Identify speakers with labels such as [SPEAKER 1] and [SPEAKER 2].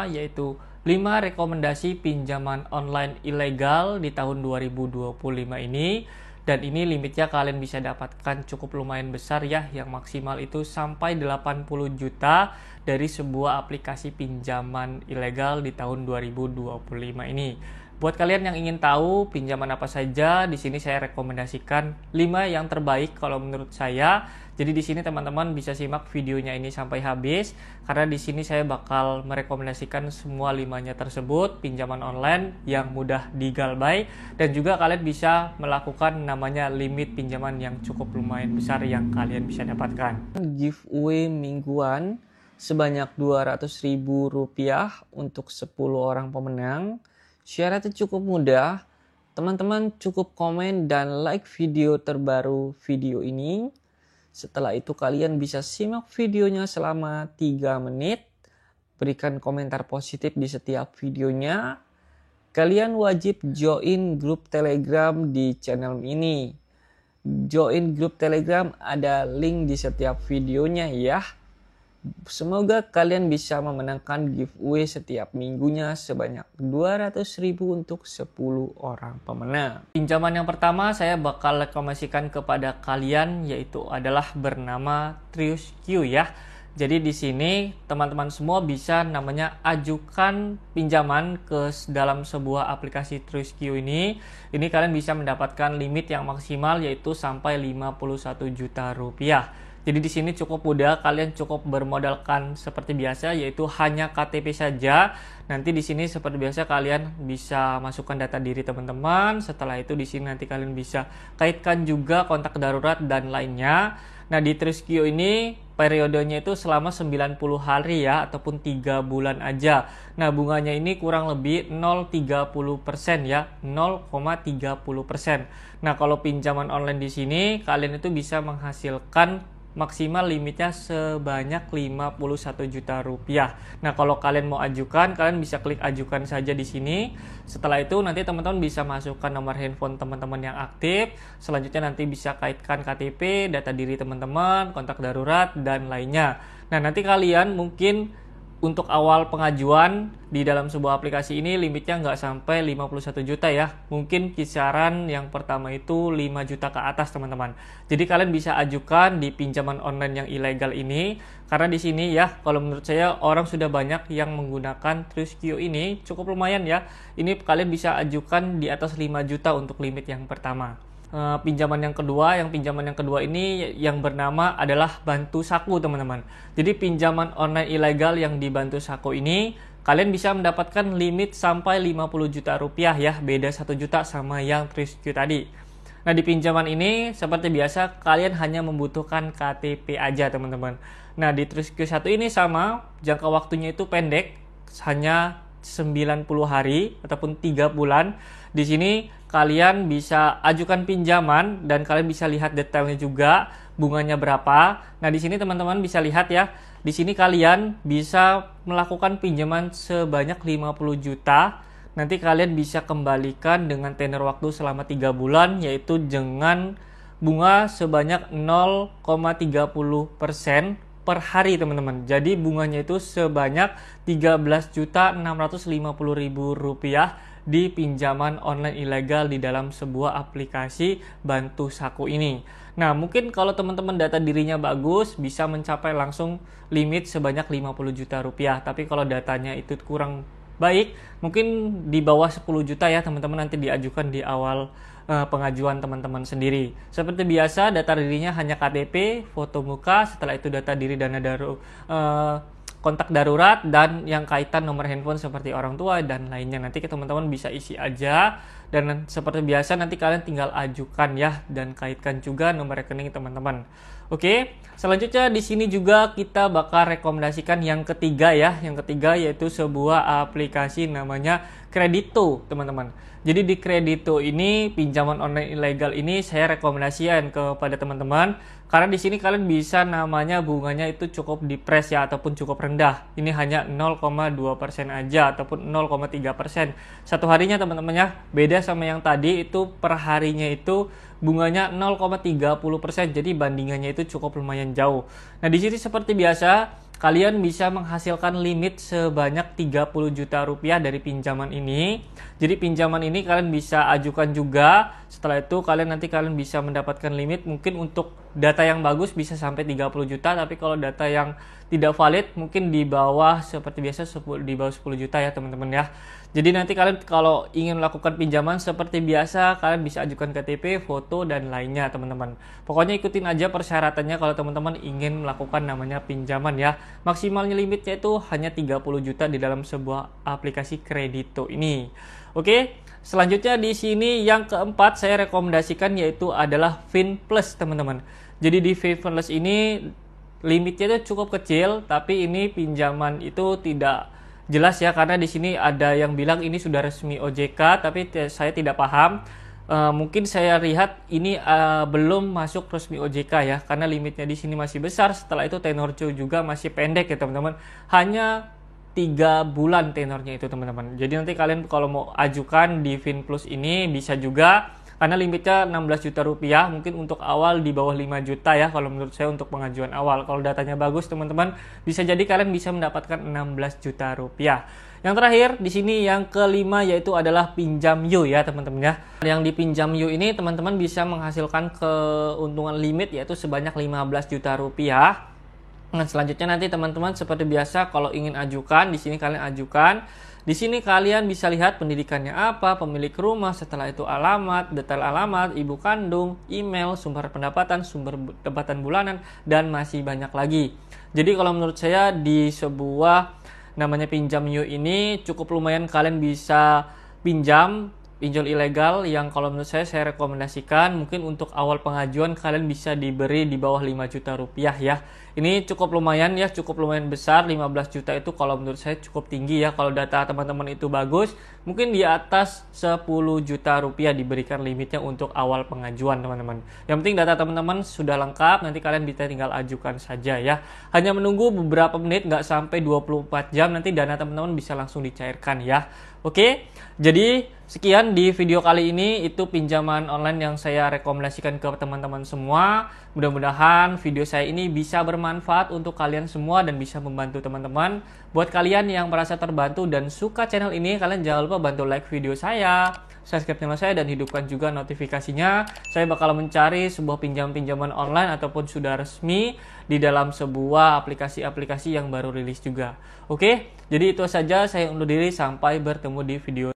[SPEAKER 1] Yaitu 5 rekomendasi pinjaman online ilegal di tahun 2025 ini. Dan ini limitnya kalian bisa dapatkan cukup lumayan besar ya, yang maksimal itu sampai 80 juta dari sebuah aplikasi pinjaman ilegal di tahun 2025 ini. Buat kalian yang ingin tahu pinjaman apa saja, di sini saya rekomendasikan 5 yang terbaik kalau menurut saya. Jadi di sini teman-teman bisa simak videonya ini sampai habis, karena di sini saya bakal merekomendasikan semua 5-nya tersebut pinjaman online yang mudah digalbay, dan juga kalian bisa melakukan namanya limit pinjaman yang cukup lumayan besar yang kalian bisa dapatkan. Giveaway mingguan sebanyak Rp200.000 untuk 10 orang pemenang. Syaratnya cukup mudah, teman-teman cukup komen dan like video terbaru video ini. Setelah itu kalian bisa simak videonya selama 3 menit, berikan komentar positif di setiap videonya. Kalian wajib join grup Telegram di channel ini. Join grup Telegram ada link di setiap videonya ya. Semoga kalian bisa memenangkan giveaway setiap minggunya sebanyak Rp200.000 untuk 10 orang pemenang. Pinjaman yang pertama saya bakal rekomendasikan kepada kalian yaitu adalah bernama TriusQ ya. Jadi di sini teman-teman semua bisa namanya ajukan pinjaman ke dalam sebuah aplikasi TriusQ ini. Ini kalian bisa mendapatkan limit yang maksimal yaitu sampai Rp51 juta. Jadi di sini cukup mudah, kalian cukup bermodalkan seperti biasa yaitu hanya KTP saja. Nanti di sini seperti biasa kalian bisa masukkan data diri teman-teman. Setelah itu di sini nanti kalian bisa kaitkan juga kontak darurat dan lainnya. Nah, di TriusQ ini periodenya itu selama 90 hari ya, ataupun 3 bulan aja. Nah, bunganya ini kurang lebih 0,30% ya, 0,30%. Nah, kalau pinjaman online di sini kalian itu bisa menghasilkan maksimal limitnya sebanyak Rp51 juta. Nah, kalau kalian mau ajukan, kalian bisa klik ajukan saja di sini. Setelah itu nanti teman-teman bisa masukkan nomor handphone teman-teman yang aktif. Selanjutnya nanti bisa kaitkan KTP, data diri teman-teman, kontak darurat dan lainnya. Nah, nanti kalian mungkin untuk awal pengajuan di dalam sebuah aplikasi ini limitnya nggak sampai 51 juta ya. Mungkin kisaran yang pertama itu 5 juta ke atas teman-teman. Jadi kalian bisa ajukan di pinjaman online yang ilegal ini. Karena di sini ya, kalau menurut saya orang sudah banyak yang menggunakan TriusQ ini, cukup lumayan ya. Ini kalian bisa ajukan di atas 5 juta untuk limit yang pertama. Pinjaman yang kedua ini yang bernama adalah Bantu Saku teman-teman. Jadi pinjaman online ilegal yang di Bantu Saku ini kalian bisa mendapatkan limit sampai Rp50 juta ya, beda 1 juta sama yang TriusQ tadi. Nah, di pinjaman ini seperti biasa kalian hanya membutuhkan KTP aja teman-teman. Nah, di TriusQ 1 ini sama, jangka waktunya itu pendek, hanya 90 hari ataupun 3 bulan. Di sini kalian bisa ajukan pinjaman dan kalian bisa lihat detailnya juga, bunganya berapa. Nah, di sini teman-teman bisa lihat ya. Di sini kalian bisa melakukan pinjaman sebanyak 50 juta. Nanti kalian bisa kembalikan dengan tenor waktu selama 3 bulan yaitu dengan bunga sebanyak 0,30% per hari teman-teman. Jadi bunganya itu sebanyak Rp13.650.000 di pinjaman online ilegal di dalam sebuah aplikasi Bantu Saku ini. Nah, mungkin kalau teman-teman data dirinya bagus bisa mencapai langsung limit sebanyak Rp50 juta. Tapi kalau datanya itu kurang baik, mungkin di bawah 10 juta ya teman-teman, nanti diajukan di awal pengajuan teman-teman sendiri. Seperti biasa data dirinya hanya KTP, foto muka, setelah itu data diri dana kontak darurat dan yang kaitan nomor handphone seperti orang tua dan lainnya. Nanti teman-teman bisa isi aja dan seperti biasa nanti kalian tinggal ajukan ya dan kaitkan juga nomor rekening teman-teman. Oke, selanjutnya di sini juga kita bakal rekomendasikan yang ketiga ya. Yang ketiga yaitu sebuah aplikasi namanya Kredito, teman-teman. Jadi di Kredito ini pinjaman online ilegal ini saya rekomendasikan kepada teman-teman karena di sini kalian bisa namanya bunganya itu cukup dipres ya ataupun cukup rendah. Ini hanya 0,2% aja ataupun 0,3%. Satu harinya teman-temannya beda sama yang tadi itu per harinya itu bunganya 0,30%. Jadi bandingannya itu cukup lumayan jauh. Nah, di sini seperti biasa kalian bisa menghasilkan limit sebanyak 30 juta rupiah dari pinjaman ini. Jadi pinjaman ini kalian bisa ajukan juga. Setelah itu nanti kalian bisa mendapatkan limit. Mungkin untuk data yang bagus bisa sampai 30 juta, tapi kalau data yang tidak valid mungkin di bawah, seperti biasa di bawah 10 juta ya teman-teman ya. Jadi nanti kalian kalau ingin melakukan pinjaman seperti biasa, kalian bisa ajukan KTP, foto, dan lainnya teman-teman. Pokoknya ikutin aja persyaratannya kalau teman-teman ingin melakukan namanya pinjaman ya. Maksimalnya limitnya itu hanya 30 juta di dalam sebuah aplikasi Kredito ini. Oke, selanjutnya di sini yang keempat saya rekomendasikan yaitu adalah FinPlus teman-teman. Jadi di FinPlus ini limitnya itu cukup kecil, tapi ini pinjaman itu tidak jelas ya, karena di sini ada yang bilang ini sudah resmi OJK, tapi saya tidak paham. Mungkin saya lihat ini belum masuk resmi OJK ya, karena limitnya di sini masih besar. Setelah itu tenor juga masih pendek ya teman-teman, hanya 3 bulan tenornya itu teman-teman. Jadi nanti kalian kalau mau ajukan di FinPlus ini bisa juga, karena limitnya 16 juta rupiah, mungkin untuk awal di bawah 5 juta ya kalau menurut saya untuk pengajuan awal. Kalau datanya bagus teman-teman, bisa jadi kalian bisa mendapatkan 16 juta rupiah. Yang terakhir di sini yang kelima yaitu adalah Pinjam You ya teman-teman ya. Yang di Pinjam You ini teman-teman bisa menghasilkan keuntungan limit yaitu sebanyak 15 juta rupiah. Nah, selanjutnya nanti teman-teman seperti biasa kalau ingin ajukan, di sini kalian ajukan. Di sini kalian bisa lihat pendidikannya apa, pemilik rumah, setelah itu alamat, detail alamat, ibu kandung, email, sumber pendapatan, sumber pendapatan bulanan, dan masih banyak lagi. Jadi kalau menurut saya di sebuah namanya Pinjam You ini cukup lumayan kalian bisa pinjol ilegal yang kalau menurut saya rekomendasikan mungkin untuk awal pengajuan kalian bisa diberi di bawah 5 juta rupiah ya. Ini cukup lumayan ya, cukup lumayan besar. 15 juta itu kalau menurut saya cukup tinggi ya. Kalau data teman-teman itu bagus, mungkin di atas 10 juta rupiah diberikan limitnya untuk awal pengajuan teman-teman. Yang penting data teman-teman sudah lengkap, nanti kalian bisa tinggal ajukan saja ya. Hanya menunggu beberapa menit, nggak sampai 24 jam, nanti dana teman-teman bisa langsung dicairkan ya. Oke, jadi sekian di video kali ini, itu pinjaman online yang saya rekomendasikan ke teman-teman semua. Mudah-mudahan video saya ini bisa bermanfaat untuk kalian semua dan bisa membantu teman-teman. Buat kalian yang merasa terbantu dan suka channel ini, kalian jangan lupa bantu like video saya, subscribe channel saya, dan hidupkan juga notifikasinya. Saya bakal mencari sebuah pinjaman online ataupun sudah resmi di dalam sebuah aplikasi-aplikasi yang baru rilis juga. Oke, jadi itu saja, saya undur diri, sampai bertemu di video